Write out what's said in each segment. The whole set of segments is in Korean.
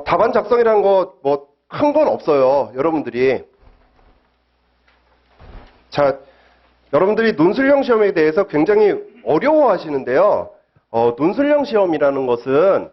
답안 작성이라는 거 뭐 큰 건 없어요. 여러분들이. 자, 여러분들이 논술형 시험에 대해서 굉장히 어려워하시는데요. 논술형 시험이라는 것은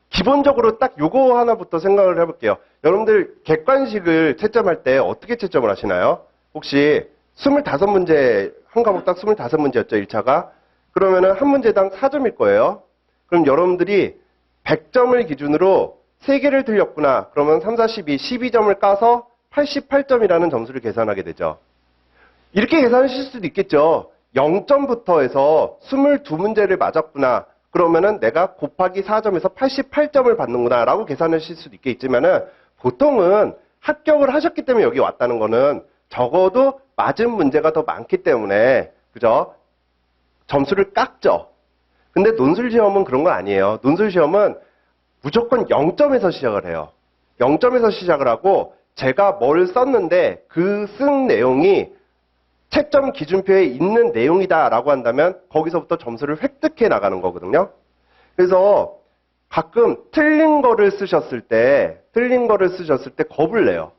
기본적으로 딱 요거 하나부터 생각을 해볼게요. 여러분들 객관식을 채점할 때 어떻게 채점을 하시나요? 혹시 25문제, 한 과목 딱 25문제였죠, 1차가? 그러면은 한 문제당 4점일 거예요. 그럼 여러분들이 100점을 기준으로 3개를 틀렸구나. 그러면 3, 4, 12점을 까서 88점이라는 점수를 계산하게 되죠. 이렇게 계산하실 수도 있겠죠. 0점부터 해서 22문제를 맞았구나. 그러면은 내가 곱하기 4점에서 88점을 받는구나 라고 계산하실 수도 있겠지만은 보통은 합격을 하셨기 때문에 여기 왔다는 거는 적어도 맞은 문제가 더 많기 때문에 그죠? 점수를 깎죠. 근데 논술시험은 그런 거 아니에요. 논술시험은 무조건 0점에서 시작을 해요. 0점에서 시작을 하고 제가 뭘 썼는데 그 쓴 내용이 채점 기준표에 있는 내용이다라고 한다면 거기서부터 점수를 획득해 나가는 거거든요. 그래서 가끔 틀린 거를 쓰셨을 때 겁을 내요.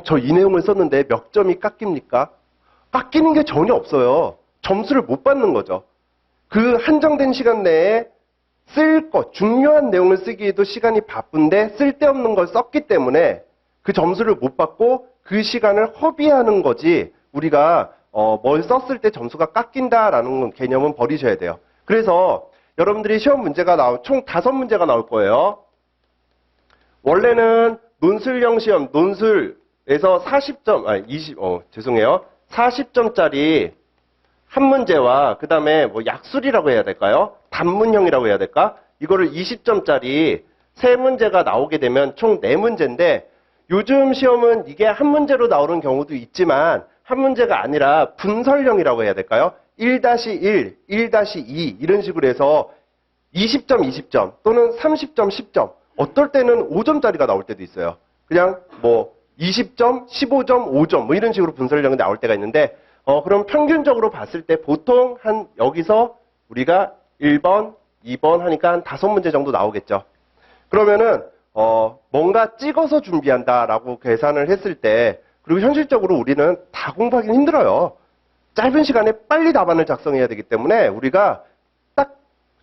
저 이 내용을 썼는데 몇 점이 깎입니까? 깎이는 게 전혀 없어요. 점수를 못 받는 거죠. 그 한정된 시간 내에 쓸 것, 중요한 내용을 쓰기에도 시간이 바쁜데 쓸데없는 걸 썼기 때문에 그 점수를 못 받고 그 시간을 허비하는 거지 우리가 뭘 썼을 때 점수가 깎인다라는 개념은 버리셔야 돼요. 그래서 여러분들이 시험 문제가 총 5문제가 나올 거예요. 원래는 논술형 시험, 논술에서 40점짜리 한 문제와 그 다음에 뭐 약술이라고 해야 될까요? 단문형이라고 해야 될까? 이거를 20점짜리 3문제가 나오게 되면 총 4문제인데 요즘 시험은 이게 한 문제로 나오는 경우도 있지만 한 문제가 아니라 분설형이라고 해야 될까요? 1-1, 1-2 이런 식으로 해서 20점, 20점 또는 30점, 10점 어떨 때는 5점짜리가 나올 때도 있어요. 그냥 뭐 20점, 15점, 5점 뭐 이런 식으로 분설형이 나올 때가 있는데 그럼 평균적으로 봤을 때 보통 한 여기서 우리가 1번, 2번 하니까 한 5문제 정도 나오겠죠. 그러면은 뭔가 찍어서 준비한다라고 계산을 했을 때 그리고 현실적으로 우리는 다 공부하기는 힘들어요. 짧은 시간에 빨리 답안을 작성해야 되기 때문에 우리가 딱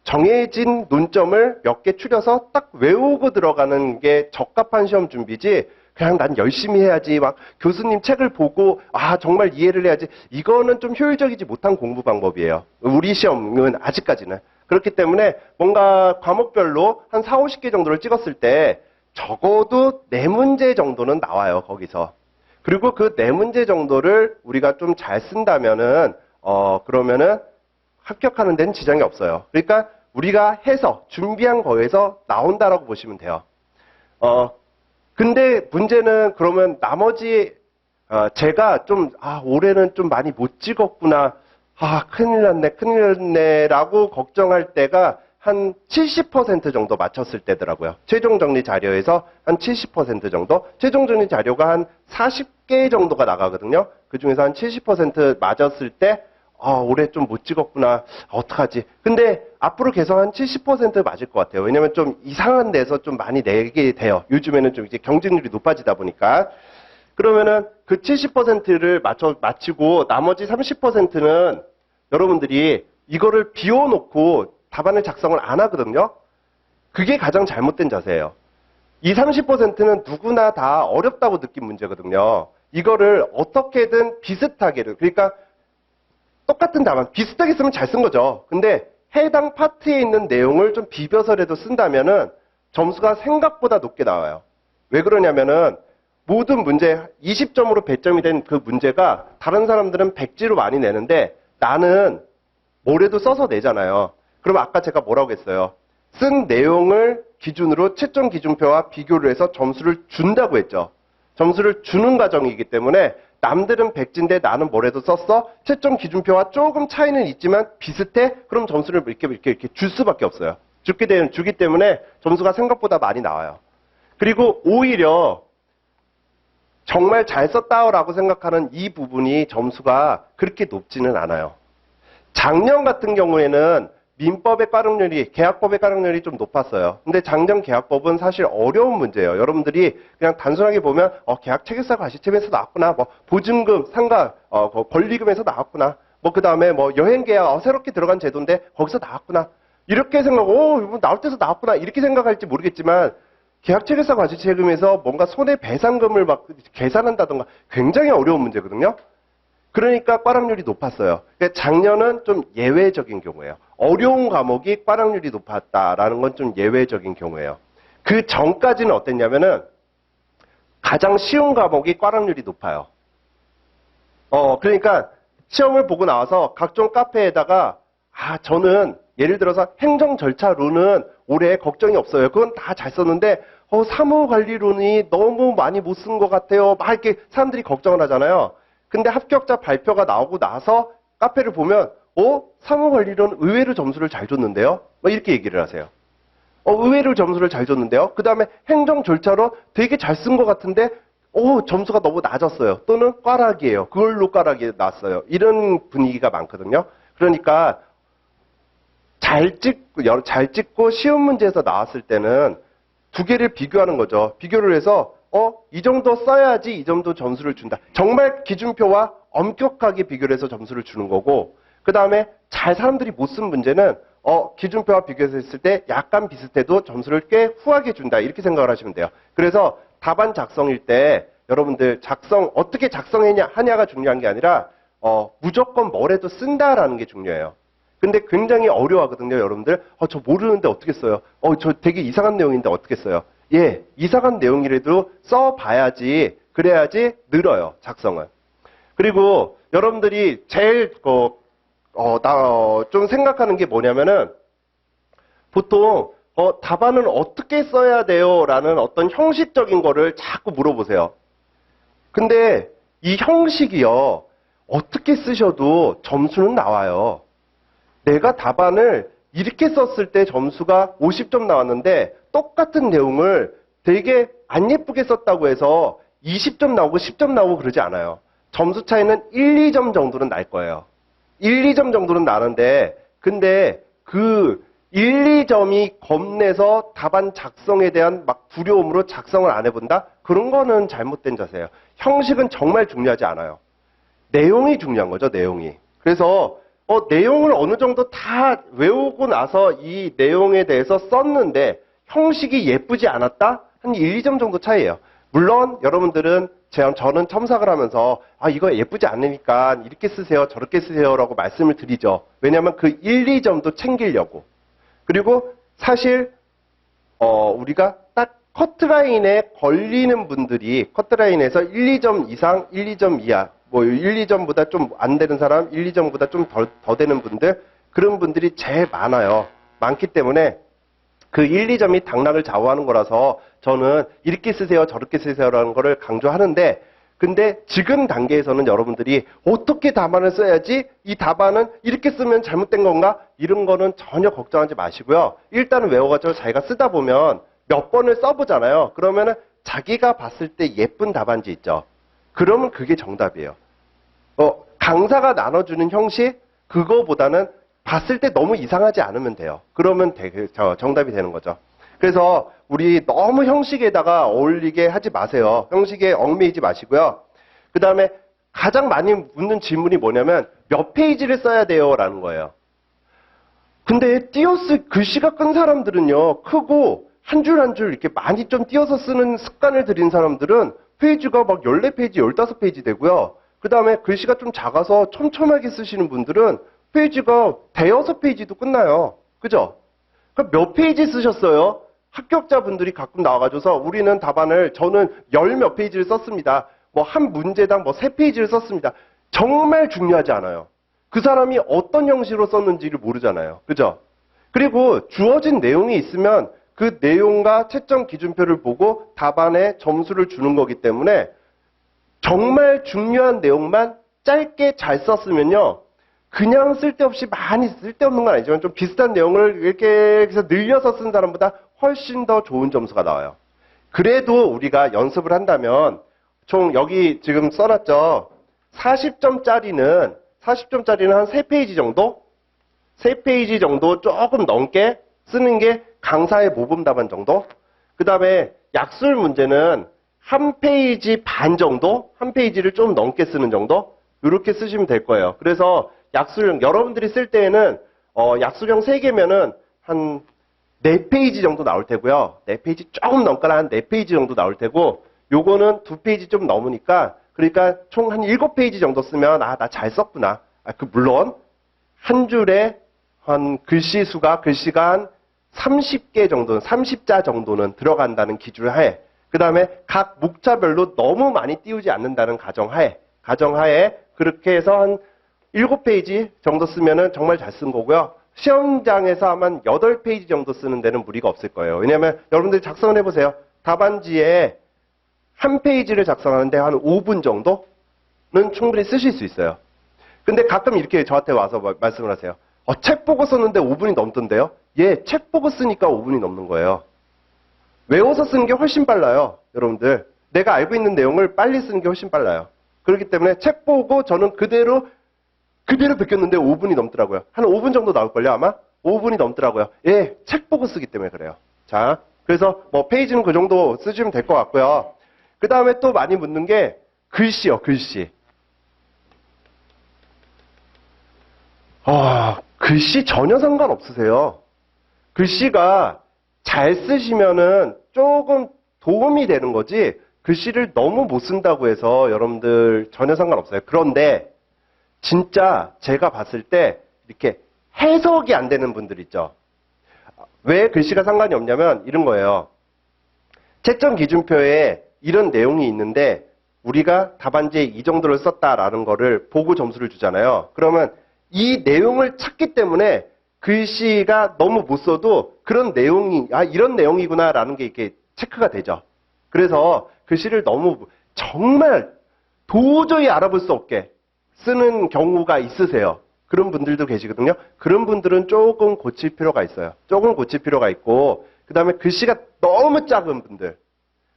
정해진 논점을 몇 개 추려서 딱 외우고 들어가는 게 적합한 시험 준비지 그냥 난 열심히 해야지 막 교수님 책을 보고 정말 이해를 해야지 이거는 좀 효율적이지 못한 공부 방법이에요. 우리 시험은 아직까지는. 그렇기 때문에 뭔가 과목별로 한 4, 50개 정도를 찍었을 때 적어도 4문제 정도는 나와요. 거기서. 그리고 그 4문제 정도를 우리가 좀 잘 쓴다면은 그러면은 합격하는 데는 지장이 없어요. 그러니까 우리가 해서 준비한 거에서 나온다라고 보시면 돼요. 근데 문제는 그러면 나머지 제가 좀 올해는 좀 많이 못 찍었구나. 큰일 났네 라고 걱정할 때가 한 70% 정도 맞췄을 때더라고요. 최종 정리 자료에서 한 70% 정도. 최종 정리 자료가 한 40개 정도가 나가거든요. 그 중에서 한 70% 맞았을 때 올해 좀 못 찍었구나. 어떡하지? 근데 앞으로 계속 한 70% 맞을 것 같아요. 왜냐면 좀 이상한 데서 좀 많이 내게 돼요. 요즘에는 좀 이제 경쟁률이 높아지다 보니까. 그러면은 그 70%를 맞히고 나머지 30%는 여러분들이 이거를 비워놓고 답안을 작성을 안 하거든요. 그게 가장 잘못된 자세예요. 이 30%는 누구나 다 어렵다고 느낀 문제거든요. 이거를 어떻게든 비슷하게, 그러니까 똑같은 답안, 비슷하게 쓰면 잘 쓴 거죠. 근데 해당 파트에 있는 내용을 좀 비벼서라도 쓴다면은 점수가 생각보다 높게 나와요. 왜 그러냐면은 모든 문제 20점으로 배점이 된 그 문제가 다른 사람들은 100지로 많이 내는데 나는 뭐래도 써서 내잖아요. 그럼 아까 제가 뭐라고 했어요? 쓴 내용을 기준으로 채점 기준표와 비교를 해서 점수를 준다고 했죠. 점수를 주는 과정이기 때문에 남들은 100지인데 나는 뭐래도 썼어? 채점 기준표와 조금 차이는 있지만 비슷해? 그럼 점수를 이렇게 줄 수밖에 없어요. 주기 때문에 점수가 생각보다 많이 나와요. 그리고 오히려 정말 잘 썼다라고 생각하는 이 부분이 점수가 그렇게 높지는 않아요. 작년 같은 경우에는 민법의 꽈락률이, 계약법의 꽈락률이 좀 높았어요. 근데 장정계약법은 사실 어려운 문제예요. 여러분들이 그냥 단순하게 보면 계약 체결사 과시책에서 나왔구나, 뭐 보증금, 상가, 권리금에서 나왔구나, 뭐 그 다음에 뭐 여행계약 새롭게 들어간 제도인데 거기서 나왔구나, 이렇게 생각하고 이거 나올 때서 나왔구나 이렇게 생각할지 모르겠지만, 계약 체결사 과시책임에서 뭔가 손해배상금을 막 계산한다던가 굉장히 어려운 문제거든요. 그러니까 꽈락률이 높았어요. 그러니까 작년은 좀 예외적인 경우예요. 어려운 과목이 꽈락률이 높았다라는 건 좀 예외적인 경우예요. 그 전까지는 어땠냐면은 가장 쉬운 과목이 꽈락률이 높아요. 그러니까 시험을 보고 나와서 각종 카페에다가 저는 예를 들어서 행정 절차로는 올해 걱정이 없어요. 그건 다 잘 썼는데 사무관리론이 너무 많이 못 쓴 것 같아요. 막 이렇게 사람들이 걱정을 하잖아요. 근데 합격자 발표가 나오고 나서 카페를 보면 사무관리론 의외로 점수를 잘 줬는데요. 뭐 이렇게 얘기를 하세요. 의외로 점수를 잘 줬는데요. 그 다음에 행정 절차로 되게 잘 쓴 것 같은데 점수가 너무 낮았어요. 또는 꽈락이에요. 그걸로 꽈락이 났어요. 이런 분위기가 많거든요. 그러니까 잘 찍고 쉬운 문제에서 나왔을 때는 두 개를 비교하는 거죠. 비교를 해서 이 정도 써야지 이 정도 점수를 준다. 정말 기준표와 엄격하게 비교를 해서 점수를 주는 거고, 그 다음에 사람들이 못 쓴 문제는 기준표와 비교해서 했을 때 약간 비슷해도 점수를 꽤 후하게 준다. 이렇게 생각을 하시면 돼요. 그래서 답안 작성일 때 여러분들 어떻게 하냐가 중요한 게 아니라 무조건 뭐래도 쓴다라는 게 중요해요. 근데 굉장히 어려워하거든요, 여러분들. 저 모르는데 어떻게 써요? 저 되게 이상한 내용인데 어떻게 써요? 예, 이상한 내용이라도 써봐야지, 그래야지 늘어요, 작성은. 그리고 여러분들이 제일 좀 생각하는 게 뭐냐면은 보통 답안은 어떻게 써야 돼요? 라는 어떤 형식적인 거를 자꾸 물어보세요. 근데 이 형식이요, 어떻게 쓰셔도 점수는 나와요. 내가 답안을 이렇게 썼을 때 점수가 50점 나왔는데 똑같은 내용을 되게 안 예쁘게 썼다고 해서 20점 나오고 10점 나오고 그러지 않아요. 점수 차이는 1, 2점 정도는 날 거예요. 1, 2점 정도는 나는데, 근데 그 1, 2점이 겁내서 답안 작성에 대한 막 두려움으로 작성을 안 해본다? 그런 거는 잘못된 자세예요. 형식은 정말 중요하지 않아요. 내용이 중요한 거죠, 내용이. 그래서 내용을 어느 정도 다 외우고 나서 이 내용에 대해서 썼는데 형식이 예쁘지 않았다? 한 1, 2점 정도 차이예요. 물론 여러분들은 저는 첨삭을 하면서 이거 예쁘지 않으니까 이렇게 쓰세요, 저렇게 쓰세요라고 말씀을 드리죠. 왜냐하면 그 1, 2점도 챙기려고. 그리고 사실 우리가 딱 커트라인에 걸리는 분들이 커트라인에서 1, 2점 이상, 1, 2점 이하, 뭐 1, 2점보다 좀 안 되는 사람, 1, 2점보다 좀 더 되는 분들, 그런 분들이 제일 많아요. 많기 때문에 그 1, 2점이 당락을 좌우하는 거라서 저는 이렇게 쓰세요, 저렇게 쓰세요라는 거를 강조하는데, 근데 지금 단계에서는 여러분들이 어떻게 답안을 써야지, 이 답안은 이렇게 쓰면 잘못된 건가? 이런 거는 전혀 걱정하지 마시고요. 일단은 외워가지고 자기가 쓰다 보면 몇 번을 써보잖아요. 그러면은 자기가 봤을 때 예쁜 답안지 있죠. 그러면 그게 정답이에요. 강사가 나눠주는 형식, 그거보다는 봤을 때 너무 이상하지 않으면 돼요. 그러면 정답이 되는 거죠. 그래서 우리 너무 형식에다가 어울리게 하지 마세요. 형식에 얽매이지 마시고요. 그 다음에 가장 많이 묻는 질문이 뭐냐면 몇 페이지를 써야 돼요? 라는 거예요. 근데 글씨가 큰 사람들은요, 크고 한 줄 한 줄 이렇게 많이 좀 띄어서 쓰는 습관을 들인 사람들은 페이지가 막 14페이지, 15페이지 되고요. 그 다음에 글씨가 좀 작아서 촘촘하게 쓰시는 분들은 페이지가 대여섯 페이지도 끝나요. 그죠? 그럼 몇 페이지 쓰셨어요? 합격자분들이 가끔 나와가지고서 우리는 저는 10몇 페이지를 썼습니다. 뭐 한 문제당 3페이지를 썼습니다. 정말 중요하지 않아요. 그 사람이 어떤 형식으로 썼는지를 모르잖아요. 그죠? 그리고 주어진 내용이 있으면 그 내용과 채점 기준표를 보고 답안에 점수를 주는 거기 때문에 정말 중요한 내용만 짧게 잘 썼으면요, 그냥 쓸데없이 많이 쓸데없는 건 아니지만 좀 비슷한 내용을 이렇게 해서 늘려서 쓴 사람보다 훨씬 더 좋은 점수가 나와요. 그래도 우리가 연습을 한다면 총 여기 지금 써놨죠. 40점짜리는 한 3페이지 정도? 3페이지 정도 조금 넘게 쓰는 게 강사의 모범 답안 정도. 그 다음에 약술 문제는 1페이지 반 정도? 1페이지를 좀 넘게 쓰는 정도? 이렇게 쓰시면 될 거예요. 그래서 약술형, 여러분들이 쓸 때에는 약술형 3개면은 한 4페이지 정도 나올 테고요. 4페이지 조금 넘거나 한 4페이지 정도 나올 테고, 요거는 2페이지 좀 넘으니까, 그러니까 총 한 7페이지 정도 쓰면, 나 잘 썼구나. 물론, 한 줄에 한 글씨 수가, 글씨가 한 30개 정도는, 30자 정도는 들어간다는 기준을 하에, 그 다음에 각 목차별로 너무 많이 띄우지 않는다는 가정하에, 그렇게 해서 한 7페이지 정도 쓰면은 정말 잘 쓴 거고요. 시험장에서 아마 8페이지 정도 쓰는 데는 무리가 없을 거예요. 왜냐하면 여러분들이 작성을 해보세요. 답안지에 한 페이지를 작성하는데 한 5분 정도는 충분히 쓰실 수 있어요. 근데 가끔 이렇게 저한테 와서 말씀을 하세요. 책 보고 썼는데 5분이 넘던데요? 예, 책 보고 쓰니까 5분이 넘는 거예요. 외워서 쓰는 게 훨씬 빨라요. 여러분들. 내가 알고 있는 내용을 빨리 쓰는 게 훨씬 빨라요. 그렇기 때문에 책 보고 저는 그대로 베꼈는데 5분이 넘더라고요. 한 5분 정도 나올걸요, 아마? 5분이 넘더라고요. 예, 책 보고 쓰기 때문에 그래요. 자, 그래서 뭐 페이지는 그 정도 쓰시면 될 것 같고요. 그 다음에 또 많이 묻는 게 글씨요, 글씨. 글씨 전혀 상관없으세요. 글씨가 잘 쓰시면은 조금 도움이 되는 거지, 글씨를 너무 못 쓴다고 해서 여러분들 전혀 상관없어요. 그런데 진짜 제가 봤을 때 이렇게 해석이 안 되는 분들 있죠. 왜 글씨가 상관이 없냐면 이런 거예요. 채점 기준표에 이런 내용이 있는데 우리가 답안지에 이 정도를 썼다라는 거를 보고 점수를 주잖아요. 그러면 이 내용을 찾기 때문에 글씨가 너무 못 써도 그런 내용이, 이런 내용이구나라는 게 이렇게 체크가 되죠. 그래서 글씨를 너무 정말 도저히 알아볼 수 없게 쓰는 경우가 있으세요. 그런 분들도 계시거든요. 그런 분들은 조금 고칠 필요가 있어요. 조금 고칠 필요가 있고, 그 다음에 글씨가 너무 작은 분들.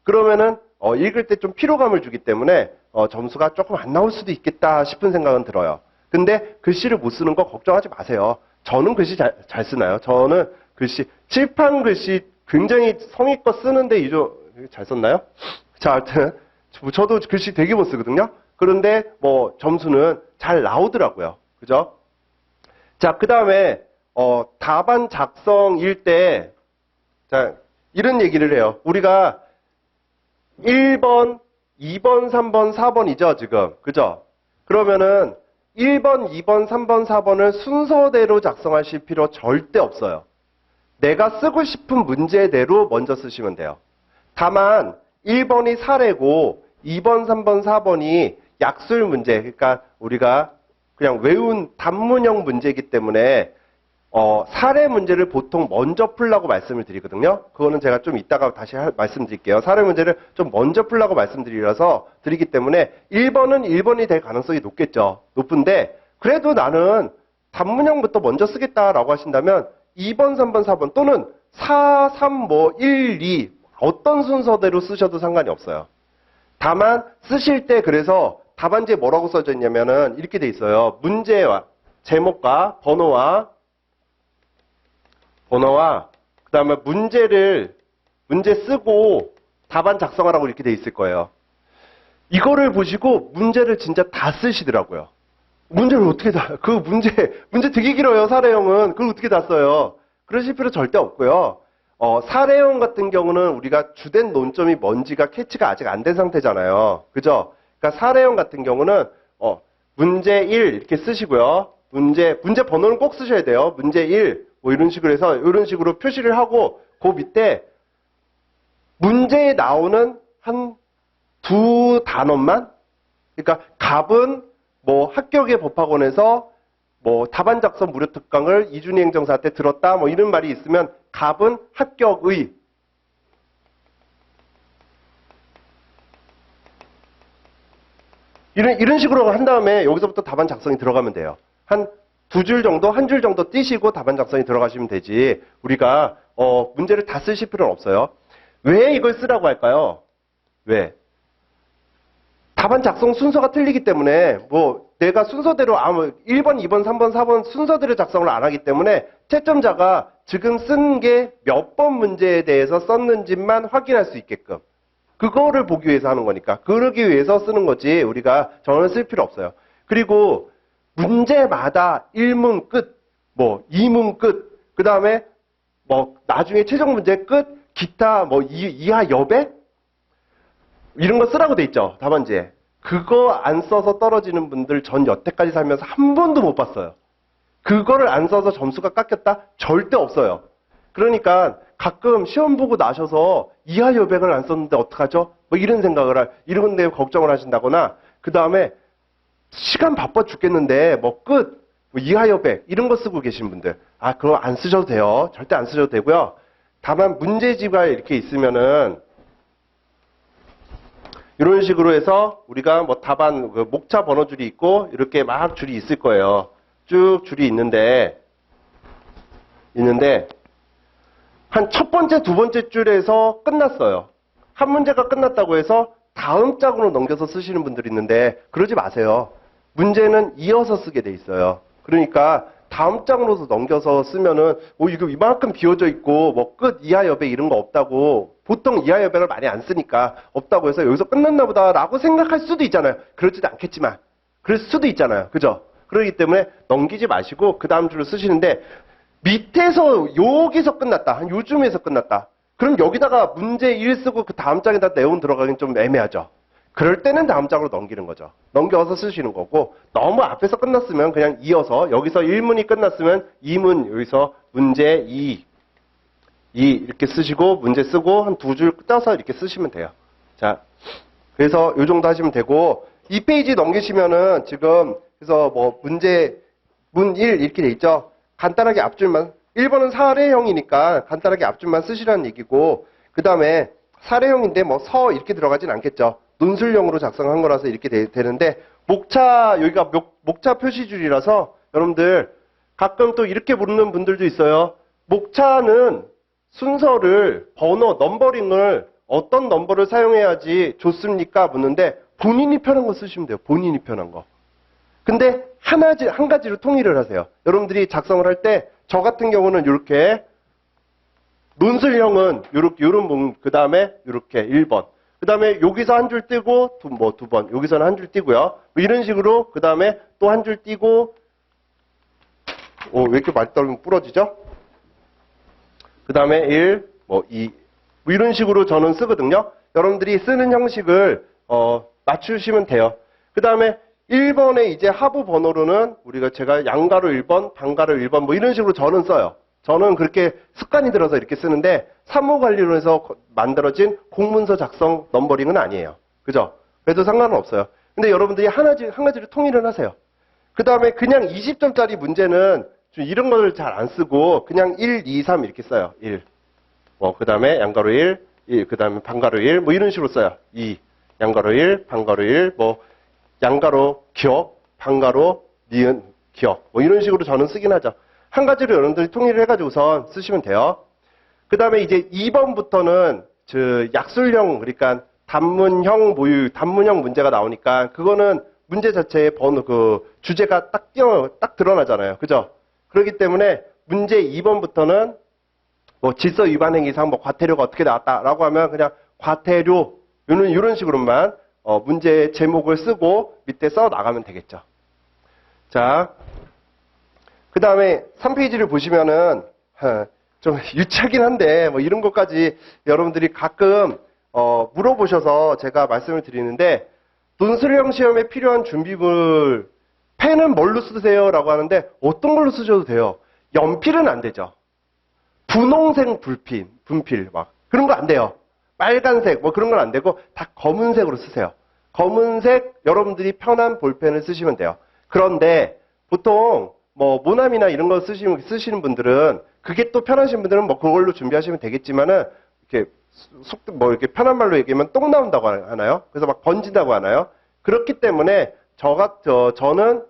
그러면은, 읽을 때 좀 피로감을 주기 때문에, 점수가 조금 안 나올 수도 있겠다 싶은 생각은 들어요. 근데 글씨를 못 쓰는 거 걱정하지 마세요. 저는 글씨 잘 쓰나요? 저는 글씨, 칠판 글씨 굉장히 성의껏 쓰는데, 잘 썼나요? 자, 하여튼, 저도 글씨 되게 못 쓰거든요. 그런데 뭐 점수는 잘 나오더라고요. 그죠? 자, 그 다음에 답안 작성일 때 자, 이런 얘기를 해요. 우리가 1번, 2번, 3번, 4번이죠, 지금. 그죠? 그러면은 1번, 2번, 3번, 4번을 순서대로 작성하실 필요 절대 없어요. 내가 쓰고 싶은 문제대로 먼저 쓰시면 돼요. 다만 1번이 사례고 2번, 3번, 4번이 약술 문제, 그러니까 우리가 그냥 외운 단문형 문제이기 때문에 사례 문제를 보통 먼저 풀라고 말씀을 드리거든요. 그거는 제가 좀 이따가 다시 말씀드릴게요. 사례 문제를 좀 먼저 풀라고 드리기 때문에 1번은 1번이 될 가능성이 높겠죠. 높은데 그래도 나는 단문형부터 먼저 쓰겠다라고 하신다면 2번, 3번, 4번 또는 4, 3, 1, 2 어떤 순서대로 쓰셔도 상관이 없어요. 다만 쓰실 때 그래서 답안지에 뭐라고 써져 있냐면은 이렇게 돼 있어요. 문제와 제목과 번호와 그다음에 문제 쓰고 답안 작성하라고 이렇게 돼 있을 거예요. 이거를 보시고 문제를 진짜 다 쓰시더라고요. 문제를 어떻게 문제 되게 길어요, 사례형은. 그걸 어떻게 다 써요? 그러실 필요 절대 없고요. 사례형 같은 경우는 우리가 주된 논점이 뭔지가 캐치가 아직 안 된 상태잖아요. 그죠? 그러니까 사례형 같은 경우는 문제 1 이렇게 쓰시고요. 문제 번호는 꼭 쓰셔야 돼요. 문제 1 뭐 이런 식으로 해서 이런 식으로 표시를 하고 그 밑에 문제에 나오는 한 두 단어만, 그러니까 갑은 뭐 합격의 법학원에서 뭐 답안 작성 무료 특강을 이준희 행정사한테 들었다 뭐 이런 말이 있으면 갑은 합격의 이런 식으로 한 다음에 여기서부터 답안 작성이 들어가면 돼요. 한 두 줄 정도, 한 줄 정도 띄시고 답안 작성이 들어가시면 되지. 우리가 문제를 다 쓰실 필요는 없어요. 왜 이걸 쓰라고 할까요? 왜? 답안 작성 순서가 틀리기 때문에 뭐 내가 순서대로 1번, 2번, 3번, 4번 순서대로 작성을 안 하기 때문에 채점자가 지금 쓴 게 몇 번 문제에 대해서 썼는지만 확인할 수 있게끔 그거를 보기 위해서 하는 거니까 그러기 위해서 쓰는 거지 우리가 전혀 쓸 필요 없어요. 그리고 문제마다 1문 끝, 뭐 2문 끝, 그 다음에 뭐 나중에 최종 문제 끝, 기타 뭐 이하 여백 이런 거 쓰라고 돼 있죠 답안지에. 그거 안 써서 떨어지는 분들 전 여태까지 살면서 한 번도 못 봤어요. 그거를 안 써서 점수가 깎였다? 절대 없어요. 그러니까 가끔 시험 보고 나셔서 이하 여백을 안 썼는데 어떡하죠? 뭐 이런 생각을 이런 데 걱정을 하신다거나 그 다음에 시간 바빠 죽겠는데 뭐 끝, 뭐 이하 여백 이런 거 쓰고 계신 분들 그거 안 쓰셔도 돼요. 절대 안 쓰셔도 되고요. 다만 문제지가 이렇게 있으면은 이런 식으로 해서 우리가 뭐 답안 목차 번호줄이 있고 이렇게 막 줄이 있을 거예요. 쭉 줄이 있는데 한 첫 번째, 두 번째 줄에서 끝났어요. 한 문제가 끝났다고 해서 다음 장으로 넘겨서 쓰시는 분들이 있는데 그러지 마세요. 문제는 이어서 쓰게 돼 있어요. 그러니까 다음 장으로서 넘겨서 쓰면은 이거 이만큼 비워져 있고 뭐 끝, 이하 여백 이런 거 없다고 보통 이하 여백을 많이 안 쓰니까 없다고 해서 여기서 끝났나 보다라고 생각할 수도 있잖아요. 그렇지도 않겠지만 그럴 수도 있잖아요. 그죠? 그렇기 때문에 넘기지 마시고 그 다음 줄을 쓰시는데 밑에서 여기서 끝났다. 한 요쯤에서 끝났다. 그럼 여기다가 문제 1 쓰고 그 다음 장에다 내용 들어가긴 좀 애매하죠. 그럴 때는 다음 장으로 넘기는 거죠. 넘겨서 쓰시는 거고 너무 앞에서 끝났으면 그냥 이어서 여기서 1문이 끝났으면 2문 여기서 문제 2 이렇게 쓰시고 문제 쓰고 한 두 줄 떼서 이렇게 쓰시면 돼요. 자, 그래서 요 정도 하시면 되고 2페이지 넘기시면은 지금 그래서 뭐 문제 문 1 이렇게 돼 있죠. 간단하게 앞줄만 1번은 사례형이니까 간단하게 앞줄만 쓰시라는 얘기고 그 다음에 사례형인데 뭐 서 이렇게 들어가진 않겠죠. 논술형으로 작성한 거라서 이렇게 되는데 목차 여기가 목차 표시줄이라서 여러분들 가끔 또 이렇게 부르는 분들도 있어요. 목차는 순서를 번호 넘버링을 어떤 넘버를 사용해야지 좋습니까? 묻는데 본인이 편한 거 쓰시면 돼요. 본인이 편한 거. 근데 한 가지로 통일을 하세요. 여러분들이 작성을 할 때 저 같은 경우는 이렇게 논술형은 요런 그 다음에 이렇게 1번 그 다음에 여기서 한 줄 띄고 두 번 여기서는 한 줄 띄고요. 뭐 이런 식으로 그 다음에 또 한 줄 띄고 왜 이렇게 많이 떨면 부러지죠? 그 다음에 1, 뭐 2 뭐 이런 식으로 저는 쓰거든요. 여러분들이 쓰는 형식을 맞추시면 돼요. 그 다음에 1번에 이제 하부 번호로는 제가 양가로 1번, 반가로 1번 뭐 이런 식으로 저는 써요. 저는 그렇게 습관이 들어서 이렇게 쓰는데 사무관리론에서 만들어진 공문서 작성 넘버링은 아니에요. 그죠? 그래도 상관은 없어요. 근데 여러분들이 한 가지를 통일을 하세요. 그 다음에 그냥 20점짜리 문제는 좀 이런 걸 잘 안 쓰고 그냥 1, 2, 3 이렇게 써요. 1. 그 다음에 양가로 1, 그 다음에 반가로 1, 뭐 이런 식으로 써요. 2, 양가로 1, 반가로 1, 뭐 양가로 기억, 반가로 니은 기억, 뭐 이런 식으로 저는 쓰긴 하죠. 한 가지로 여러분들이 통일을 해가지고선 쓰시면 돼요. 그 다음에 이제 2번부터는 약술형, 그러니까 단문형 문제가 나오니까 그거는 문제 자체의 번호, 주제가 딱 드러나잖아요. 그죠? 그렇기 때문에 문제 2번부터는 뭐 질서 위반 행위상 뭐 과태료가 어떻게 나왔다라고 하면 그냥 과태료, 이런 식으로만 문제 제목을 쓰고 밑에 써 나가면 되겠죠. 자, 그 다음에 3페이지를 보시면은 좀 유치하긴 한데 뭐 이런 것까지 여러분들이 가끔 물어보셔서 제가 말씀을 드리는데 논술형 시험에 필요한 준비물 펜은 뭘로 쓰세요? 라고 하는데 어떤 걸로 쓰셔도 돼요. 연필은 안 되죠. 분홍색 분필 막 그런 거 안 돼요. 빨간색 뭐 그런 건 안 되고 다 검은색으로 쓰세요. 검은색 여러분들이 편한 볼펜을 쓰시면 돼요. 그런데 보통 뭐 모나미나 이런 거 쓰시는 분들은 그게 또 편하신 분들은 뭐 그걸로 준비하시면 되겠지만은 이렇게 이렇게 편한 말로 얘기하면 똥 나온다고 하나요? 그래서 막 번진다고 하나요? 그렇기 때문에 저는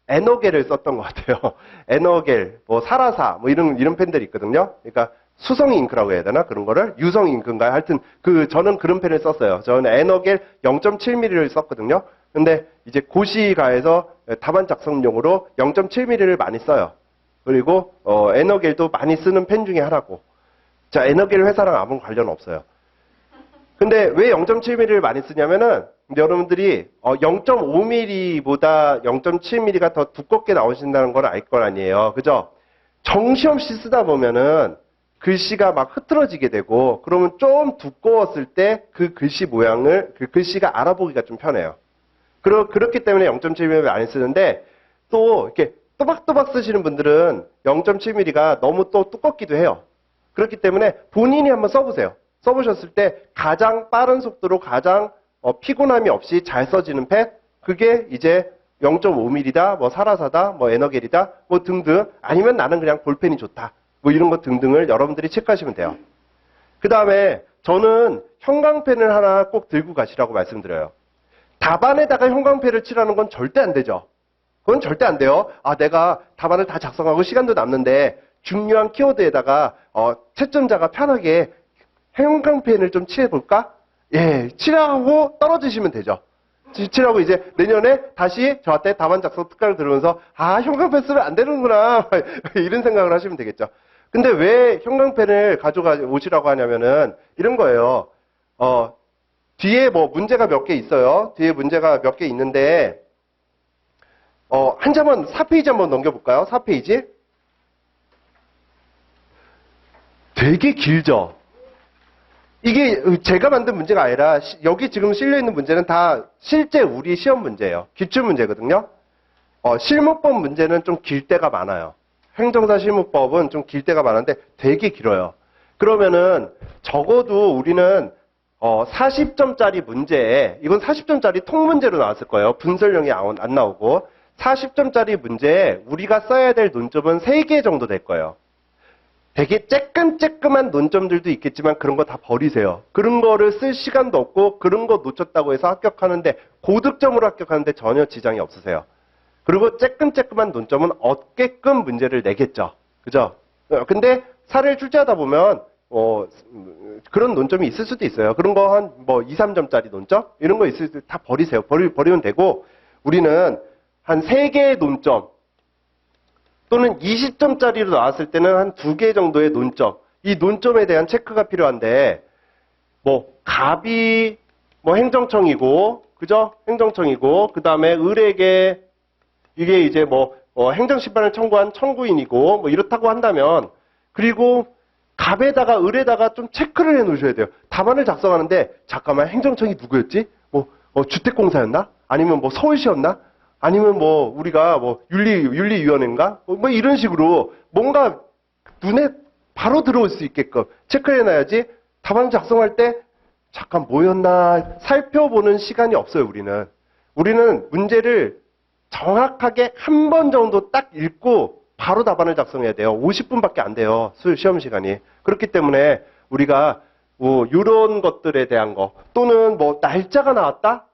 에너겔을 썼던 것 같아요. 에너겔, 뭐 사라사, 뭐 이런 펜들이 있거든요. 그러니까 수성 잉크라고 해야 되나? 그런 거를 유성 잉크인가요? 하여튼 저는 그런 펜을 썼어요. 저는 에너겔 0.7mm를 썼거든요. 근데 이제 고시가에서 답안 작성용으로 0.7mm를 많이 써요. 그리고 에너겔도 많이 쓰는 펜 중에 하나고. 자, 에너겔 회사랑 아무 관련 없어요. 근데 왜 0.7mm를 많이 쓰냐면은 여러분들이 0.5mm보다 0.7mm가 더 두껍게 나오신다는 걸 알 건 아니에요. 그죠? 정신없이 쓰다 보면은 글씨가 막 흐트러지게 되고, 그러면 좀 두꺼웠을 때 그 글씨 모양을, 그 글씨가 알아보기가 좀 편해요. 그렇기 때문에 0.7mm를 많이 쓰는데, 또 이렇게 또박또박 쓰시는 분들은 0.7mm가 너무 또 두껍기도 해요. 그렇기 때문에 본인이 한번 써보세요. 써보셨을 때 가장 빠른 속도로 가장 피곤함이 없이 잘 써지는 펜, 그게 이제 0.5mm다, 뭐 사라사다, 뭐 에너겔이다, 뭐 등등, 아니면 나는 그냥 볼펜이 좋다, 뭐 이런 거 등등을 여러분들이 체크하시면 돼요. 그 다음에 저는 형광펜을 하나 꼭 들고 가시라고 말씀드려요. 답안에다가 형광펜을 칠하는 건 절대 안 되죠. 그건 절대 안 돼요. 아, 내가 답안을 다 작성하고 시간도 남는데 중요한 키워드에다가 채점자가 편하게 형광펜을 좀 칠해볼까? 예, 칠하고 떨어지시면 되죠. 칠하고 이제 내년에 다시 저한테 답안 작성 특강을 들으면서 아, 형광펜 쓰면 안 되는구나 이런 생각을 하시면 되겠죠. 근데 왜 형광펜을 가져가 오시라고 하냐면은 이런 거예요. 뒤에 뭐 문제가 몇 개 있어요. 뒤에 문제가 몇 개 있는데 한 장만 4페이지 한번 넘겨볼까요? 4페이지. 되게 길죠? 이게 제가 만든 문제가 아니라 여기 지금 실려있는 문제는 다 실제 우리 시험 문제예요. 기출문제거든요. 실무법 문제는 좀 길 때가 많아요. 행정사 실무법은 좀 길 때가 많은데 되게 길어요. 그러면은 적어도 우리는 40점짜리 문제에, 이건 40점짜리 통문제로 나왔을 거예요. 분설형이 안 나오고 40점짜리 문제에 우리가 써야 될 논점은 3개 정도 될 거예요. 되게 쬐끔쬐끔한 논점들도 있겠지만 그런 거 다 버리세요. 그런 거를 쓸 시간도 없고 그런 거 놓쳤다고 해서 합격하는데, 고득점으로 합격하는데 전혀 지장이 없으세요. 그리고 쬐끔쬐끔한 논점은 얻게끔 문제를 내겠죠. 그죠? 근데 사례를 출제하다 보면 그런 논점이 있을 수도 있어요. 그런 거 한 2, 3점짜리 논점? 이런 거 있을 때 다 버리세요. 버리면 되고, 우리는 한 3개의 논점 또는 20점짜리로 나왔을 때는 한 2개 정도의 논점, 이 논점에 대한 체크가 필요한데, 갑이 행정청이고, 그죠? 행정청이고, 그 다음에 을에게 이게 이제 행정심판을 청구한 청구인이고, 이렇다고 한다면, 그리고 갑에다가 을에다가 좀 체크를 해 놓으셔야 돼요. 답안을 작성하는데, 잠깐만, 행정청이 누구였지? 주택공사였나? 아니면 서울시였나? 아니면 우리가 윤리위원회인가? 이런 식으로 뭔가 눈에 바로 들어올 수 있게끔 체크를 해놔야지 답안 작성할 때 잠깐 뭐였나 살펴보는 시간이 없어요, 우리는. 우리는 문제를 정확하게 한 번 정도 딱 읽고 바로 답안을 작성해야 돼요. 50분밖에 안 돼요, 시험 시간이. 그렇기 때문에 우리가 이런 것들에 대한 거, 또는 날짜가 나왔다?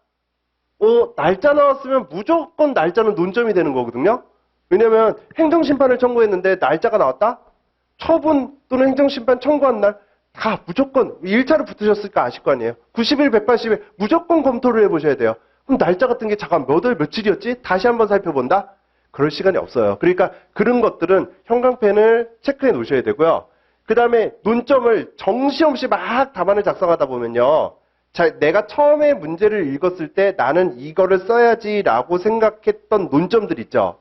날짜 나왔으면 무조건 날짜는 논점이 되는 거거든요. 왜냐면 행정심판을 청구했는데 날짜가 나왔다? 처분 또는 행정심판 청구한 날 다 무조건 1차로 붙으셨을까 아실 거 아니에요. 90일, 180일 무조건 검토를 해보셔야 돼요. 그럼 날짜 같은 게 잠깐 몇 월 며칠이었지? 다시 한번 살펴본다? 그럴 시간이 없어요. 그러니까 그런 것들은 형광펜을 체크해 놓으셔야 되고요. 그 다음에 논점을 정신없이 막 답안을 작성하다 보면요, 내가 처음에 문제를 읽었을 때 나는 이거를 써야지라고 생각했던 논점들 있죠.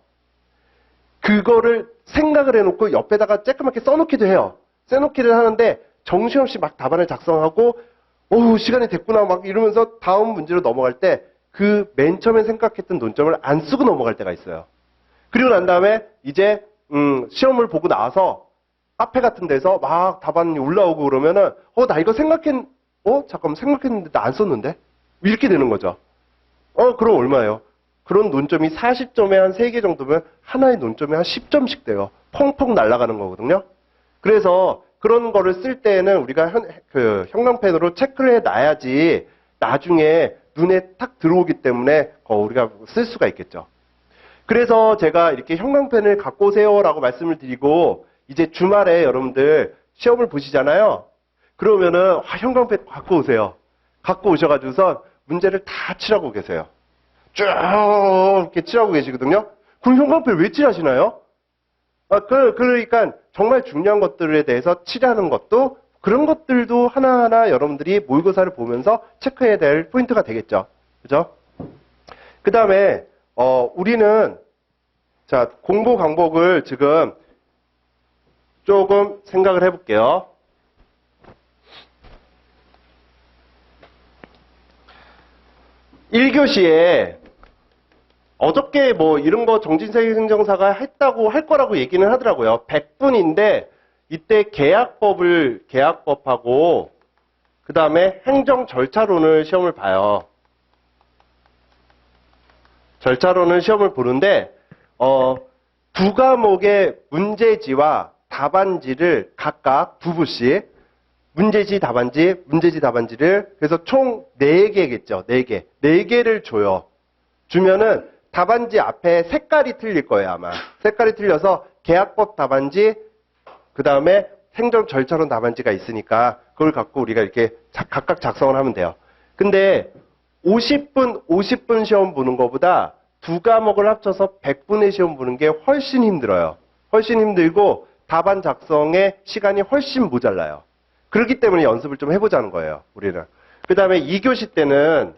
그거를 생각을 해놓고 옆에다가 쬐끄맣게 써놓기도 해요. 써놓기를 하는데 정신없이 막 답안을 작성하고 시간이 됐구나 막 이러면서 다음 문제로 넘어갈 때 그 맨 처음에 생각했던 논점을 안 쓰고 넘어갈 때가 있어요. 그리고 난 다음에 이제 시험을 보고 나서 카페 같은 데서 막 답안이 올라오고 그러면은 나 이거 잠깐만 생각했는데 나 안 썼는데? 이렇게 되는 거죠. 그럼 얼마예요? 그런 논점이 40점에 한 3개 정도면 하나의 논점에 한 10점씩 돼요. 펑펑 날아가는 거거든요. 그래서 그런 거를 쓸 때는 우리가 형광펜으로 체크를 해놔야지 나중에 눈에 탁 들어오기 때문에 우리가 쓸 수가 있겠죠. 그래서 제가 이렇게 형광펜을 갖고 오세요라고 말씀을 드리고, 이제 주말에 여러분들 시험을 보시잖아요. 그러면은 형광펜 갖고 오세요. 갖고 오셔가지고서 문제를 다 칠하고 계세요. 쭉 이렇게 칠하고 계시거든요. 그럼 형광펜 왜 칠하시나요? 그러니까 정말 중요한 것들에 대해서 칠하는 것도 그런 것들도 하나하나 여러분들이 모의고사를 보면서 체크해야 될 포인트가 되겠죠. 그죠? 그 다음에, 우리는, 자, 공부 방법을 지금 조금 생각을 해볼게요. (1교시에) 어저께 뭐 이런 거 정진세 행정사가 했다고 할 거라고 얘기는 하더라고요. 100분인데 이때 계약법하고 그 다음에 행정 절차론을 시험을 봐요. 절차론은 시험을 보는데 두 과목의 문제지와 답안지를 각각 두 부씩 문제지, 답안지를 그래서 총 4개겠죠. 4개. 4개를 줘요. 주면은 답안지 앞에 색깔이 틀릴 거예요, 아마. 색깔이 틀려서 계약법 답안지, 그 다음에 행정 절차론 답안지가 있으니까 그걸 갖고 우리가 이렇게 각각 작성을 하면 돼요. 근데 50분 시험 보는 것보다 두 과목을 합쳐서 100분의 시험 보는 게 훨씬 힘들어요. 훨씬 힘들고 답안 작성의 시간이 훨씬 모자라요. 그렇기 때문에 연습을 좀 해보자는 거예요, 우리는. 그 다음에 2교시 때는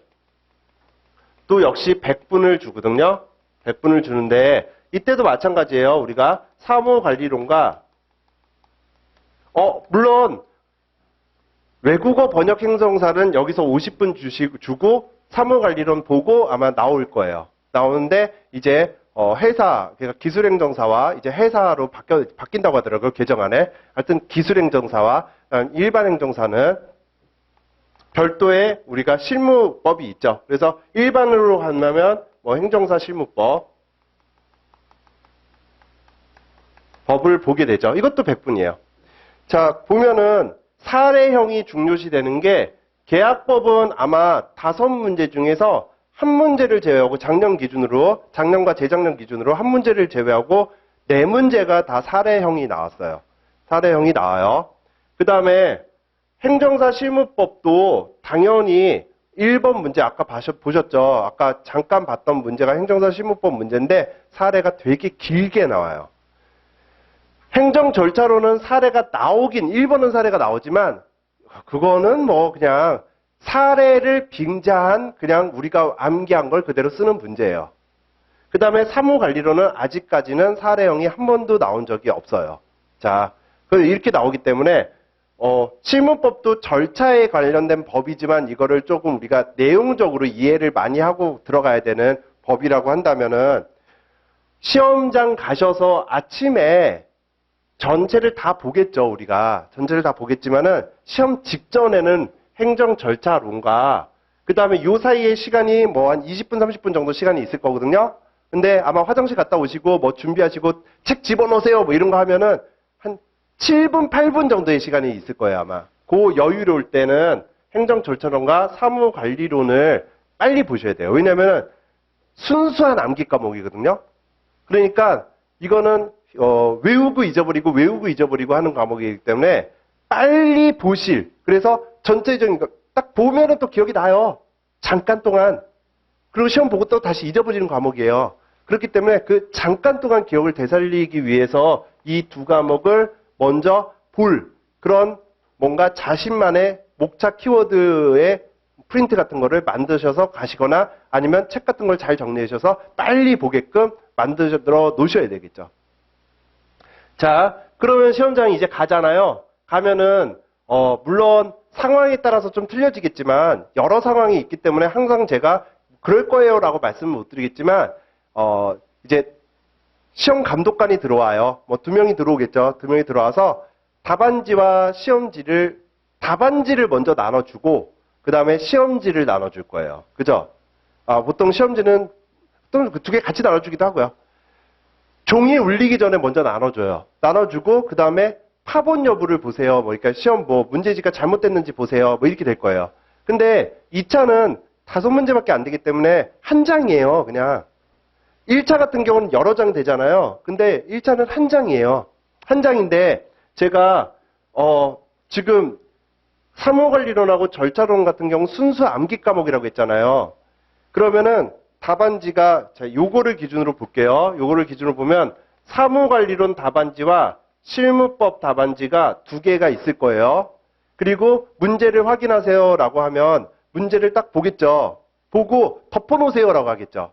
또 역시 100분을 주거든요. 100분을 주는데 이때도 마찬가지예요. 우리가 사무관리론과 물론 외국어 번역 행정사는 여기서 50분 주고 사무관리론 보고 아마 나올 거예요. 나오는데 이제 회사, 그러니까 기술행정사와 이제 회사로 바뀐다고 하더라고요. 개정안에. 하여튼 기술행정사와 일반 행정사는 별도의 우리가 실무법이 있죠. 그래서 일반으로 한다면 뭐 행정사 실무법 법을 보게 되죠. 이것도 100분이에요. 자, 보면은 사례형이 중요시 되는 게 계약법은 아마 5문제 중에서 한 문제를 제외하고 작년과 재작년 기준으로 한 문제를 제외하고 4문제가 다 사례형이 나왔어요. 사례형이 나와요. 그 다음에 행정사 실무법도 당연히 1번 문제 아까 보셨죠? 아까 잠깐 봤던 문제가 행정사 실무법 문제인데 사례가 되게 길게 나와요. 행정 절차로는 사례가 1번은 사례가 나오지만 그거는 뭐 그냥 사례를 빙자한 그냥 우리가 암기한 걸 그대로 쓰는 문제예요. 그 다음에 사무관리로는 아직까지는 사례형이 한 번도 나온 적이 없어요. 자, 이렇게 나오기 때문에 실무법도 절차에 관련된 법이지만 이거를 조금 우리가 내용적으로 이해를 많이 하고 들어가야 되는 법이라고 한다면은 시험장 가셔서 아침에 전체를 다 보겠죠, 우리가. 전체를 다 보겠지만은 시험 직전에는 행정 절차론과 그 다음에 요 사이에 시간이 뭐 한 20분, 30분 정도 시간이 있을 거거든요. 근데 아마 화장실 갔다 오시고 뭐 준비하시고 책 집어넣으세요 뭐 이런 거 하면은 한 7분, 8분 정도의 시간이 있을 거예요, 아마. 그 여유로울 때는 행정 절차론과 사무관리론을 빨리 보셔야 돼요. 왜냐면은 순수한 암기 과목이거든요. 그러니까 이거는 외우고 잊어버리고 하는 과목이기 때문에 빨리 보실. 그래서 전체적인 거 딱 보면은 또 기억이 나요. 잠깐 동안. 그리고 시험 보고 또 다시 잊어버리는 과목이에요. 그렇기 때문에 그 잠깐 동안 기억을 되살리기 위해서 이 두 과목을 먼저 볼 그런 뭔가 자신만의 목차 키워드의 프린트 같은 거를 만드셔서 가시거나 아니면 책 같은 걸 잘 정리하셔서 빨리 보게끔 만들어 놓으셔야 되겠죠. 자, 그러면 시험장에 이제 가잖아요. 가면은 물론 상황에 따라서 좀 틀려지겠지만 여러 상황이 있기 때문에 항상 제가 그럴 거예요 라고 말씀을 못 드리겠지만 이제 시험 감독관이 들어와요. 뭐 2명이 들어오겠죠. 2명이 들어와서 답안지와 답안지를 먼저 나눠주고 그 다음에 시험지를 나눠줄 거예요. 그죠? 보통 시험지는 또 그 2개 같이 나눠주기도 하고요. 종이 울리기 전에 먼저 나눠줘요. 나눠주고 그 다음에 파본 여부를 보세요. 뭐 그러니까 시험 뭐 문제지가 잘못됐는지 보세요. 뭐 이렇게 될 거예요. 근데 2차는 5문제밖에 안 되기 때문에 한 장이에요. 그냥 1차 같은 경우는 여러 장 되잖아요. 근데 1차는 한 장이에요. 한 장인데 제가 지금 사무관리론하고 절차론 같은 경우 순수 암기 과목이라고 했잖아요. 그러면은 답안지가, 자, 요거를 기준으로 볼게요. 요거를 기준으로 보면 사무관리론 답안지와 실무법 답안지가 두 개가 있을 거예요. 그리고 문제를 확인하세요 라고 하면 문제를 딱 보겠죠. 보고 덮어놓으세요라고 하겠죠.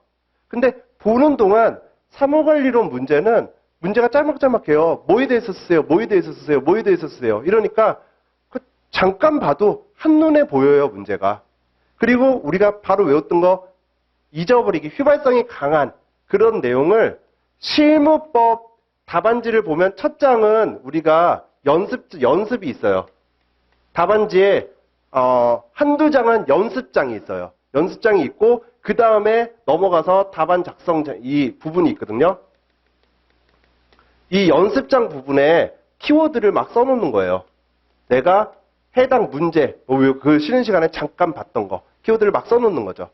근데 보는 동안 사무관리론 문제는 문제가 짤막짤막해요. 뭐에 대해서 쓰세요? 뭐에 대해서 쓰세요? 뭐에 대해서 쓰세요? 이러니까 잠깐 봐도 한눈에 보여요, 문제가. 그리고 우리가 바로 외웠던 거 잊어버리기, 휘발성이 강한 그런 내용을 실무법 답안지를 보면 첫 장은 우리가 연습이 있어요. 답안지에 한두 장은 연습장이 있어요. 연습장이 있고 그 다음에 넘어가서 답안 작성 이 부분이 있거든요. 이 연습장 부분에 키워드를 막 써놓는 거예요. 내가 해당 문제, 그 쉬는 시간에 잠깐 봤던 거, 키워드를 막 써놓는 거죠.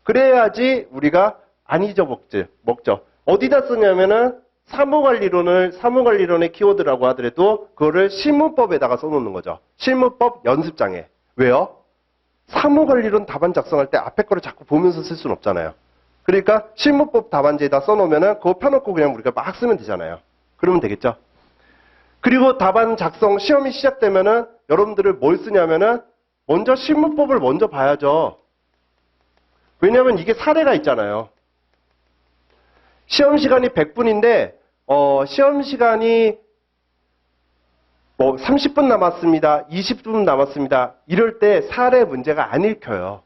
그래야지 우리가 안 잊어먹죠. 어디다 쓰냐면은 사무관리론의 키워드라고 하더라도 그거를 실무법에다가 써놓는 거죠. 실무법 연습장에. 왜요? 사무관리론 답안 작성할 때 앞에 거를 자꾸 보면서 쓸 수는 없잖아요. 그러니까 실무법 답안지에다 써놓으면은 그거 펴놓고 그냥 우리가 막 쓰면 되잖아요. 그러면 되겠죠. 그리고 답안 작성 시험이 시작되면은 여러분들을 뭘 쓰냐면은 먼저 실무법을 먼저 봐야죠. 왜냐하면 이게 사례가 있잖아요. 시험 시간이 100분인데 시험 시간이 뭐 30분 남았습니다. 20분 남았습니다. 이럴 때 사례 문제가 안 읽혀요.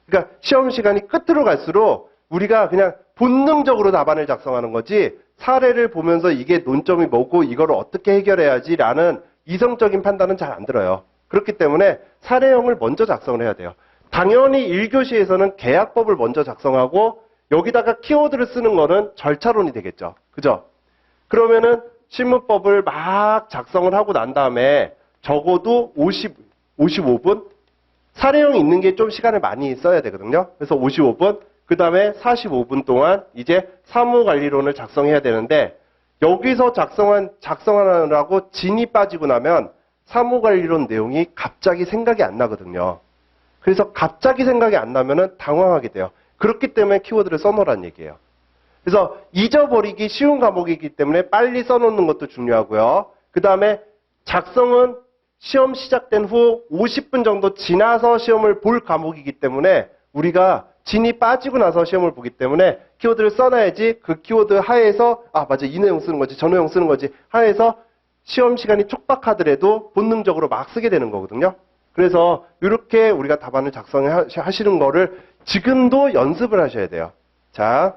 그러니까 시험 시간이 끝으로 갈수록 우리가 그냥 본능적으로 답안을 작성하는 거지 사례를 보면서 이게 논점이 뭐고 이걸 어떻게 해결해야지라는 이성적인 판단은 잘 안 들어요. 그렇기 때문에 사례형을 먼저 작성을 해야 돼요. 당연히 1교시에서는 계약법을 먼저 작성하고 여기다가 키워드를 쓰는 거는 절차론이 되겠죠. 그죠? 그러면은 실무법을 막 작성을 하고 난 다음에 적어도 55분? 사례형이 있는 게 좀 시간을 많이 써야 되거든요. 그래서 55분, 그 다음에 45분 동안 이제 사무관리론을 작성해야 되는데 여기서 작성하느라고 진이 빠지고 나면 사무관리론 내용이 갑자기 생각이 안 나거든요. 그래서 갑자기 생각이 안 나면은 당황하게 돼요. 그렇기 때문에 키워드를 써놓으라는 얘기예요. 그래서 잊어버리기 쉬운 과목이기 때문에 빨리 써놓는 것도 중요하고요. 그 다음에 작성은 시험 시작된 후 50분 정도 지나서 시험을 볼 과목이기 때문에 우리가 진이 빠지고 나서 시험을 보기 때문에 키워드를 써놔야지 그 키워드 하에서 맞아 이 내용 쓰는 거지 저 내용 쓰는 거지 하에서 시험 시간이 촉박하더라도 본능적으로 막 쓰게 되는 거거든요. 그래서 이렇게 우리가 답안을 작성하시는 거를 지금도 연습을 하셔야 돼요. 자.